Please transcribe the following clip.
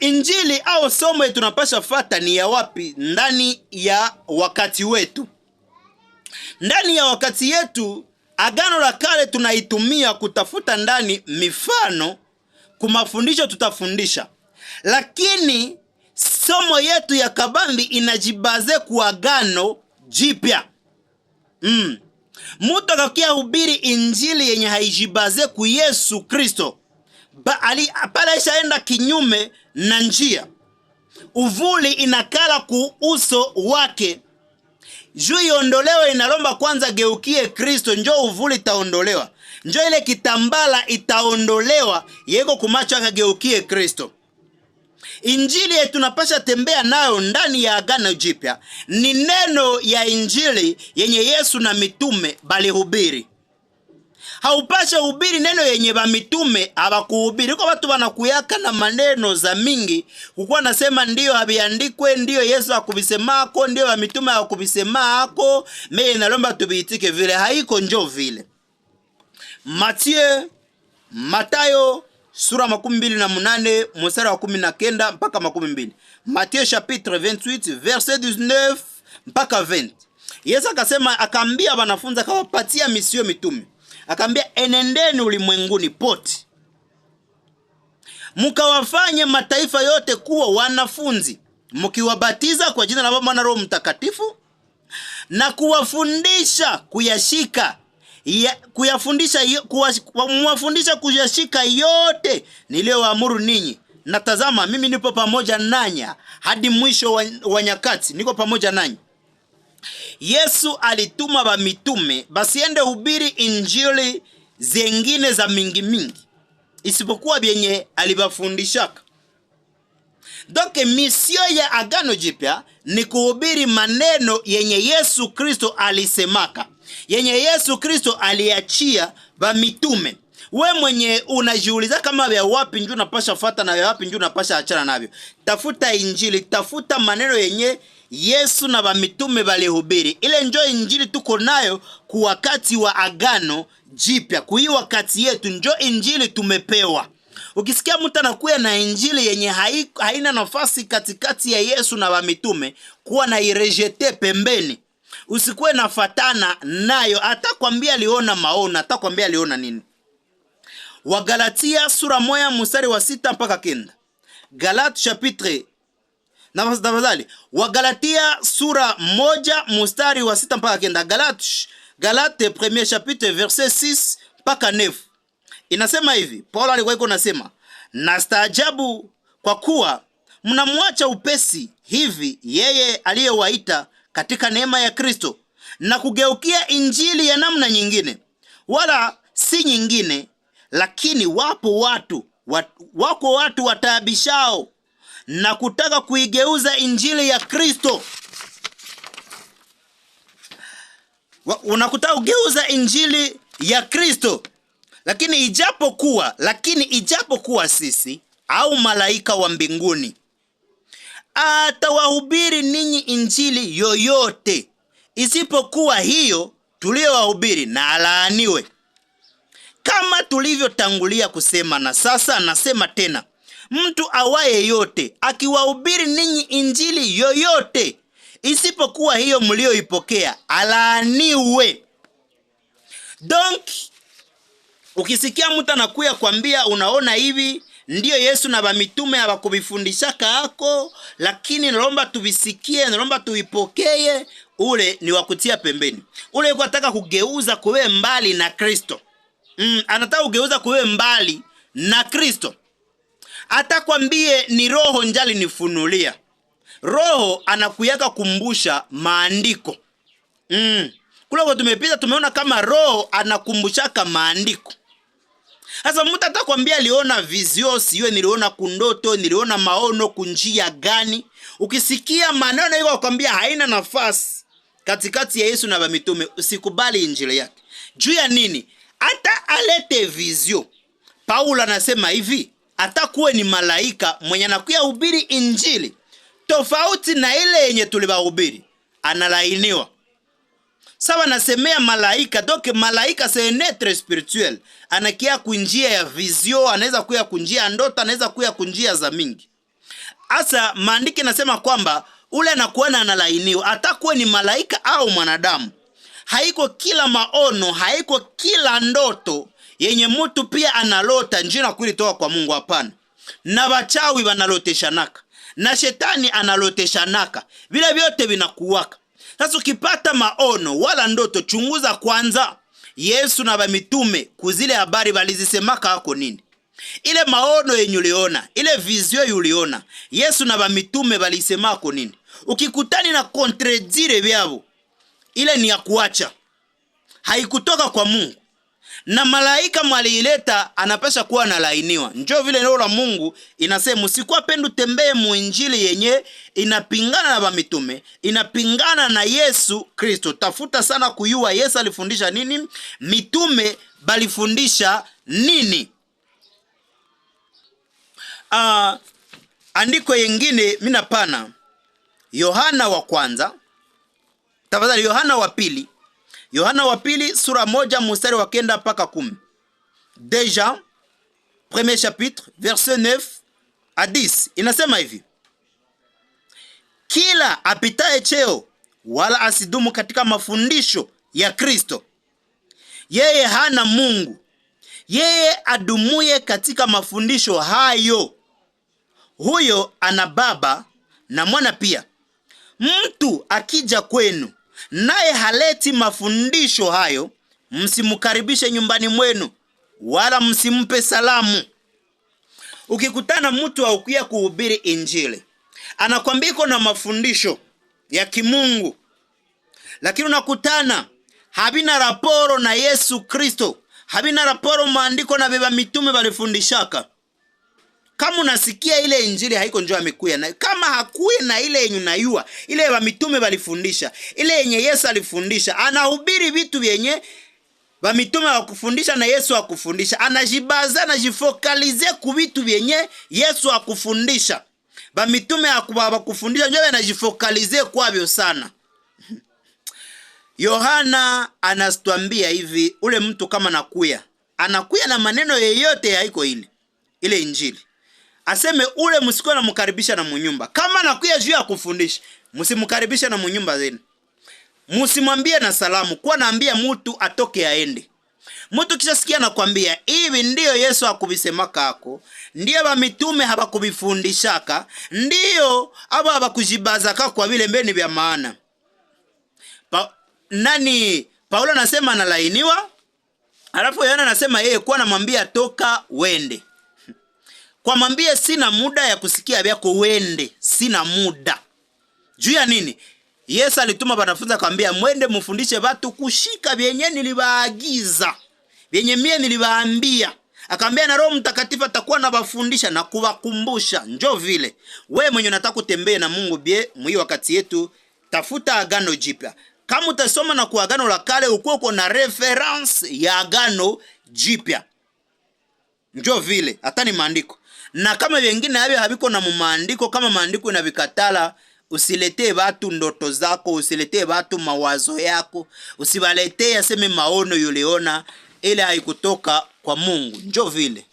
Injili au somo tunapasha fata ni ya wapi? Ndani ya wakati wetu. Ndani ya wakati yetu, Agano la Kale tunaitumia kutafuta ndani mifano, kumafundisho tutafundisha. Lakini somo yetu ya kabambi inajibaze ku Agano Jipya. Mtu akakia hubiri injili yenye haijibaze ku Yesu Kristo, pala ishaenda kinyume na njia. Uvuli inakala ku uso wake. Juu iondolewe inalomba kwanza geukie Kristo, njo uvuli itaondolewa. Njo ile kitambala itaondolewa, yeko kumacho akageukie Kristo. Injili yetu tunapasha tembea nayo ndani ya Agano Jipya ni neno ya injili yenye Yesu na mitume balihubiri. Haupasha hubiri neno yenye ba mitume abakuhubiri. Kwa watu wanakuyaka na maneno za mingi, kukuwa nasema ndiyo habiandikwe, ndiyo Yesu akubisemako, ndiyo ba mitume akubisemako, meye nalomba tubiitike vile. Haiko njo vile. Matayo sura 28 mstari wa 19 mpaka 20. Matthieu chapitre 28 verset 19 mpaka 20. Yesu akasema, akaambia wanafunzi, akawapatia misio mitume. Akaambia, enendeni ulimwenguni pote, mkawafanye mataifa yote kuwa wanafunzi, mkiwabatiza kwa jina la Baba na Roho Mtakatifu, na kuwafundisha kuyashika yote niliyowaamuru ninyi. Na tazama, mimi nipo pamoja nanyi hadi mwisho wa nyakati. Niko pamoja nanyi. Yesu alituma ba mitume basiende hubiri injili zengine za mingi isipokuwa byenye alibafundishaka. Donc misio ya Agano Jipya ni kuhubiri maneno yenye Yesu Kristo alisemaka, yenye Yesu Kristo aliachia ba mitume. We mwenye unajiuliza kama vya wapi njoo napasha fata na vya wapi njoo napasha achana navyo, tafuta injili, tafuta maneno yenye Yesu na ba mitume balihubiri. Ile njo injili tuko nayo ku wakati wa Agano Jipya. Kui wakati yetu njo injili tumepewa. Ukisikia mtu anakuya na injili yenye haina nafasi katikati ya Yesu na ba mitume, kuwa na irejete pembeni. Usikuwe nafatana nayo. Atakwambia aliona maono, atakwambia aliona nini. Wagalatia sura 1 mstari wa 6 mpaka 9. Galate chapitre Wagalatia sura 1 mstari wa 6 mpaka 9. Galate premier chapitre verset 6 mpaka 9. Inasema hivi, Paulo alikuwa iko nasema, nastaajabu kwa kuwa mnamwacha upesi hivi yeye aliyewaita katika neema ya Kristo, na kugeukia injili ya namna nyingine, wala si nyingine, lakini wako watu wataabishao na kutaka kuigeuza injili ya Kristo. Unakutaka kugeuza injili ya Kristo. Lakini ijapokuwa sisi au malaika wa mbinguni atawahubiri ninyi injili yoyote isipokuwa hiyo tuliyowahubiri, na alaaniwe. Kama tulivyotangulia kusema, na sasa nasema tena, mtu awaye yote akiwahubiri ninyi injili yoyote isipokuwa hiyo mlioipokea, alaaniwe. Donc ukisikia mtu anakuya kwambia unaona hivi ndiyo Yesu na ba mitume abakubifundishaka hako, lakini naomba tubisikie, naomba tuipokee, ule ni wakutia pembeni. Ule yuko ataka kugeuza kuwe mbali na Kristo. Anataka kugeuza kuwe mbali na Kristo. Atakwambie ni roho njali nifunulia. Roho anakuyaka kumbusha maandiko. Kule kwa tumepita tumeona kama roho anakumbushaka maandiko. Sasa mtu atakwambia aliona vision, siyo niliona kundoto, niliona maono kunjia gani. Ukisikia maneno yako akwambia haina nafasi katikati ya Yesu na ba mitume, usikubali injili yake. Juu ya nini? Hata alete vision. Paulo anasema hivi, atakuwe ni malaika mwenye anakuya hubiri injili tofauti na ile yenye tulibahubiri, analainiwa. Sawa nasemea malaika. Donc malaika c'est un être spirituel. Anakia kunjia ya vision, anaweza kuya kunjia ndoto, anaweza kuya kunjia za mingi. Asa maandiki nasema kwamba ule anakuona analainiwa, atakuwa ni malaika au mwanadamu. Haiko kila maono, haiko kila ndoto yenye mtu pia analota njina kweli toka kwa Mungu, hapana. Na wachawi wanaloteshanaka, na shetani analoteshanaka, vile vyote vinakuwaka. Sasa ukipata maono wala ndoto, chunguza kwanza Yesu na bamitume kuzile habari walizisemaka hako nini. Ile maono yenye uliona, ile vision uliona, Yesu na bamitume walisemako nini. Ukikutani na kontredire vyao, ile ni ya kuacha, haikutoka kwa Mungu. Na malaika mwaliileta anapasha kuwa nalainiwa. Njoo vile neno la Mungu inasema usikuwa pendu tembee muinjili yenye inapingana na bamitume, inapingana na Yesu Kristo. Tafuta sana kuyua Yesu alifundisha nini, mitume balifundisha nini. Andiko yengine mina pana Yohana wa kwanza, tafadhali Yohana wa pili sura 1 mstari wa 9 mpaka 10. Deja premier chapitre verset 9 à 10 inasema hivi: kila apitaye cheo wala asidumu katika mafundisho ya Kristo, yeye hana Mungu. Yeye adumuye katika mafundisho hayo, huyo ana Baba na Mwana pia. Mtu akija kwenu naye haleti mafundisho hayo, msimukaribishe nyumbani mwenu, wala msimpe salamu. Ukikutana mtu aukia kuhubiri injili, anakwambia iko na mafundisho ya kimungu, lakini unakutana habina raporo na Yesu Kristo, habina raporo maandiko na beba mitume balifundishaka. Kama unasikia ile injili haiko njoo amekuya na, kama hakuye na ile yenye unayua, ile wa mitume balifundisha, ile yenye Yesu alifundisha, anahubiri vitu vyenye wa mitume wakufundisha na Yesu akufundisha, anajibaza anajifokalize ku vitu vyenye Yesu akufundisha. Ba mitume akufundisha njoo anajifokalize kwavyo sana. Yohana anastwambia hivi, ule mtu kama anakuya na maneno yeyote haiko ile injili, aseme ule msikuwa na mkaribisha na munyumba. Kama nakuya juu ya kufundisha, msimukaribisha na munyumba zenu, msimwambie na salamu, kwa naambia mtu atoke aende. Mtu kisha sikia nakwambia hivi ndiyo Yesu akubisemaka hako, ndiyo ba mitume habakubifundishaka, ndiyo aba habakujibazaka kwa vile mbeni vya maana. Paulo anasema analainiwa, alafu Yohana anasema yeye kwa namwambia toka wende. Kwa mwambie sina muda ya kusikia vyako, wende, sina muda. Juu ya nini? Yesu alituma wanafunzi akamwambia mwende mfundishe watu kushika vyenye nilibaagiza, vyenye mie nilibaambia. Akamwambia na Roho Mtakatifu atakuwa na bafundisha na kuwakumbusha. Njoo vile wewe mwenye unataka kutembea na Mungu bie mwi wakati yetu, tafuta Agano Jipya. Kama utasoma na kwa Agano la Kale uko na reference ya Agano Jipya. Njoo vile hata ni maandiko. Na kama wengine hayo habiko na maandiko, kama maandiko inavikatala, usiletee watu ndoto zako, usiletee watu mawazo yako, usiwaletee aseme maono yuliona, ile haikutoka kwa Mungu. Njoo vile.